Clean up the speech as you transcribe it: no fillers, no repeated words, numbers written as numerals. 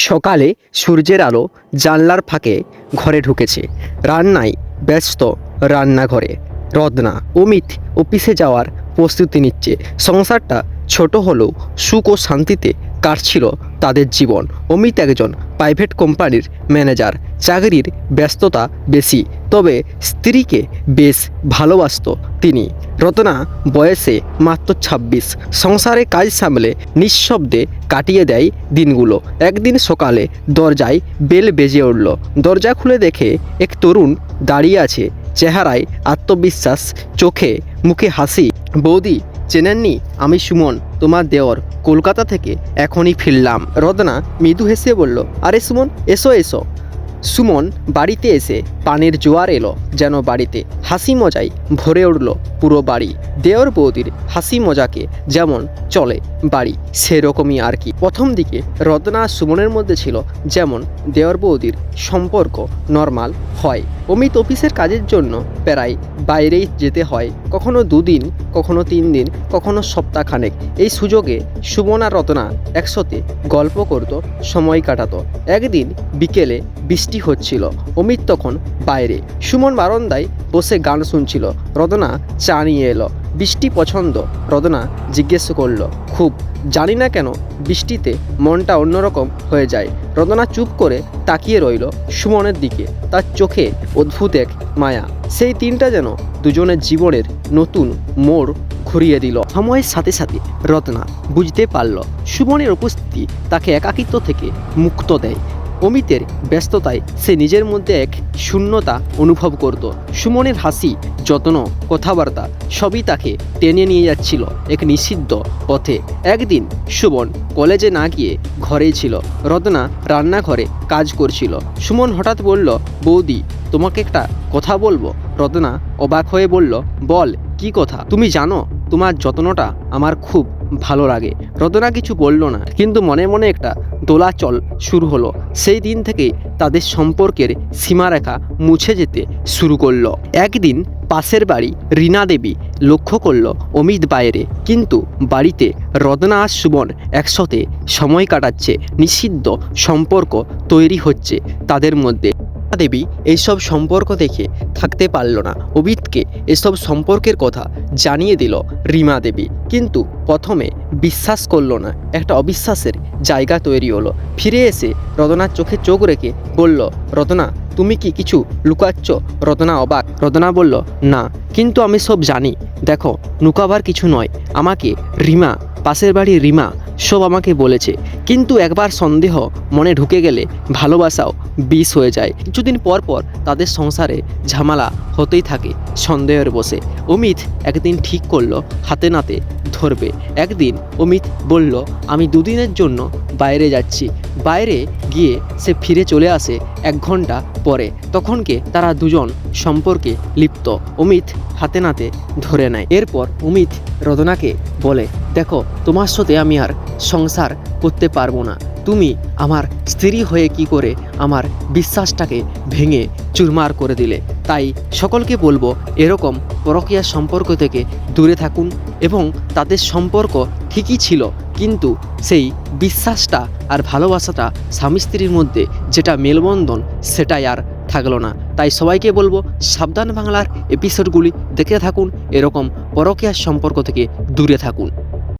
সকালে সূর্যের আলো জানলার ফাঁকে ঘরে ঢুকেছে। রান্নায় ব্যস্ত রান্নাঘরে রত্না। অমিত অফিসে যাওয়ার প্রস্তুতি নিচ্ছে। সংসারটা ছোট হলেও সুখ ও শান্তিতে কাটছিল তাদের জীবন। অমিত একজন প্রাইভেট কোম্পানির ম্যানেজার। চাকরির ব্যস্ততা বেশি, তবে স্ত্রীকে বেশ ভালোবাসত তিনি। রত্না বয়সে মাত্র ২৬। সংসারে কাজ সামলে নিঃশব্দে কাটিয়ে দেয় দিনগুলো। একদিন সকালে দরজায় বেল বেজে উঠল। দরজা খুলে দেখে এক তরুণ দাঁড়িয়ে আছে। চেহারায় আত্মবিশ্বাস, চোখে মুখে হাসি। বৌদি, চেনেননি? আমি সুমন, তোমার দেওর। কলকাতা থেকে এখনই ফিরলাম। রত্না মৃদু হেসে বলল, আরে সুমন, এসো এসো। সুমন বাড়িতে এসে পানির জোয়ার এলো যেন বাড়িতে। হাসি মজায় ভরে উঠল পুরো বাড়ি। দেওর বৌদির হাসি মজাকে যেমন চলে বাড়ি, সেরকমই আর কি। প্রথম দিকে রত্না আর সুমনের মধ্যে ছিল যেমন দেওর বৌদির সম্পর্ক নর্মাল হয়। অমিত অফিসের কাজের জন্য প্রায় বাইরেই যেতে হয়, কখনো 2 দিন, কখনো 3 দিন, কখনো সপ্তাহখানেক। এই সুযোগে সুমন আর রত্না একসাথে গল্প করত, সময় কাটাতো। একদিন বিকেলে বৃষ্টি হচ্ছিল। অমিত তখন বাইরে, সুমন বারান্দায় বসে গান শুনছিল। রত্না চা নিয়ে এলো। বৃষ্টি পছন্দ? রত্না জিজ্ঞেস করলো। খুব। জানি না কেন বৃষ্টিতে মনটা অন্যরকম হয়ে যায়। রত্না চুপ করে তাকিয়ে রইল সুমনের দিকে। তার চোখে অদ্ভুত এক মায়া। সেই দিনটা যেন দুজনের জীবনের নতুন মোড় ঘুরিয়ে দিল। সময়ের সাথে সাথে রত্না বুঝতে পারল সুমনের উপস্থিতি তাকে একাকিত্ব থেকে মুক্ত দেয়। অমিতের ব্যস্ততায় সে নিজের মধ্যে এক শূন্যতা অনুভব করত। সুমনের হাসি, যত্ন, কথাবার্তা সবই তাকে টেনে নিয়ে যাচ্ছিল এক নিষিদ্ধ পথে। একদিন সুমন কলেজে না গিয়ে ঘরেই ছিল। রত্না রান্নাঘরে কাজ করছিল। সুমন হঠাৎ বলল, বৌদি, তোমাকে একটা কথা বলবো। রত্না অবাক হয়ে বলল, বল, কি কথা? তুমি জানো তোমার যত্নটা আমার খুব ভালো লাগে। রত্না কিছু বলল না, কিন্তু মনে মনে একটা দোলাচল শুরু হলো। সেই দিন থেকেই তাদের সম্পর্কের সীমারেখা মুছে যেতে শুরু করলো। একদিন পাশের বাড়ি রীনা দেবী লক্ষ্য করল অমিত বাইরে, কিন্তু বাড়িতে রত্না আর সুমন একসাথে সময় কাটাচ্ছে। নিষিদ্ধ সম্পর্ক তৈরি হচ্ছে তাদের মধ্যে। দেবী এইসব সম্পর্ক দেখে থাকতে পারল না। অমিতকে এসব সম্পর্কের কথা জানিয়ে দিল রীমা দেবী, কিন্তু প্রথমে বিশ্বাস করলো না। একটা অবিশ্বাসের জায়গা তৈরি হলো। ফিরে এসে রত্নার চোখে চোখ রেখে বলল, রত্না, তুমি কি কিছু লুকাচ্ছ? রত্না অবাক। রত্না বলল, না, কিন্তু আমি সব জানি। দেখো, লুকাবার কিছু নয়। আমাকে রীমা, পাশের বাড়ির রীমা সব আমাকে বলেছে, কিন্তু একবার সন্দেহ মনে ঢুকে গেলে ভালোবাসাও বিষ হয়ে যায়। কিছুদিন পর পর তাদের সংসারে ঝামেলা হতেই থাকে সন্দেহের বসে। অমিত একদিন ঠিক করলো হাতে নাতে ধরবে। একদিন অমিত বলল, আমি 2 দিনের জন্য বাইরে যাচ্ছি। বাইরে গিয়ে সে ফিরে চলে আসে 1 ঘন্টা পরে। তখনকে তারা দুজন সম্পর্কে লিপ্ত। অমিত হাতে নাতে ধরে নেয়। এরপর অমিত রত্নাকে বলে, দেখো, তোমার সাথে আমি আর সংসার করতে পারবো না। তুমি আমার স্ত্রী হয়ে কি করে আমার বিশ্বাসটাকে ভেঙে চুরমার করে দিলে। তাই সকলকে বলবো, এরকম পরকীয়া সম্পর্ক থেকে দূরে থাকুন। এবং তাদের সম্পর্ক ঠিকই ছিল, কিন্তু সেই বিশ্বাসটা আর ভালোবাসাটা স্বামী স্ত্রীর মধ্যে যেটা মেলবন্ধন, সেটাই আর থাকলো না। তাই সবাইকে বলবো, সাবধান বাংলার এপিসোডগুলি দেখতে থাকুন, এরকম পরকীয়া সম্পর্ক থেকে দূরে থাকুন।